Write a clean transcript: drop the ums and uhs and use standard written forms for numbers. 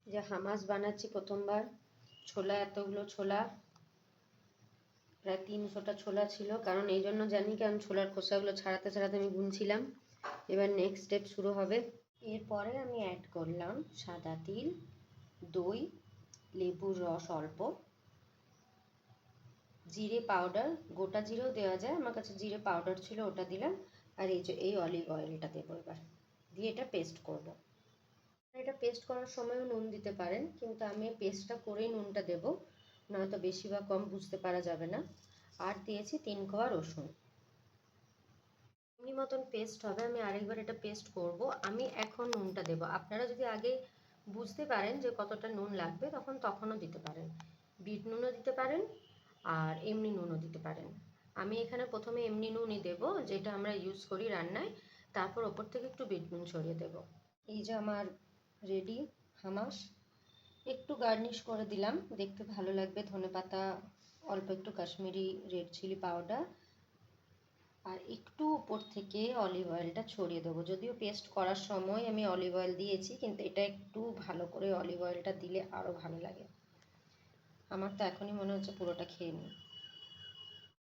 যে হামাস বানাচ্ছি প্রথমবার। ছোলা, এতগুলো ছোলা, প্রায় 300টা ছোলা ছিল, কারণ এই জন্য জানি, কারণ ছোলার খোসাগুলো ছাড়াতে ছাড়াতে আমি গুনছিলাম। এবার নেক্সট স্টেপ শুরু হবে। এরপরে আমি অ্যাড করলাম সাদা তিল, দই, লেবুর রস অল্প, জিরে পাউডার, গোটা জিরেও দেওয়া যায়, আমার কাছে জিরে পাউডার ছিল ওটা দিলাম, আর এই যে এই অলিভ অয়েলটা দেবো এবার, দিয়ে এটা পেস্ট করব। এটা পেস্ট করার সময়ও নুন দিতে পারেন, কিন্তু আমি পেস্টটা করেই নুনটা দেবো, নয়তো বেশি বা কম বুঝতে পারা যাবে না। আর দিয়েছি 3 কোয়া রসুন। এমনি মতন পেস্ট হবে, আমি আরেকবার এটা পেস্ট করব। আমি এখন নুনটা দেব, আপনারা যদি আগে বুঝতে পারেন যে কতটা নুন লাগবে তখনও দিতে পারেন, বিট নুনও দিতে পারেন আর এমনি নুনও দিতে পারেন। আমি এখানে প্রথমে এমনি নুনই দেব, যেটা আমরা ইউজ করি রান্নায়, তারপর ওপর থেকে একটু বিট নুন ছড়িয়ে দেব। এই যে আমার রেডি হামাস। একটু গার্নিশ করে দিলাম, দেখতে ভালো লাগবে, ধনেপাতা, অল্প একটু কাশ্মীরি রেড চিলি পাউডার, আর একটু উপর থেকে অলিভ অয়েলটা ছড়িয়ে দেবো। যদিও পেস্ট করার সময় আমি অলিভ অয়েল দিয়েছি, কিন্তু এটা একটু ভালো করে অলিভ অয়েলটা দিলে আরও ভালো লাগে। আমার তো এখনই মনে হচ্ছে পুরোটা খেয়ে নিই।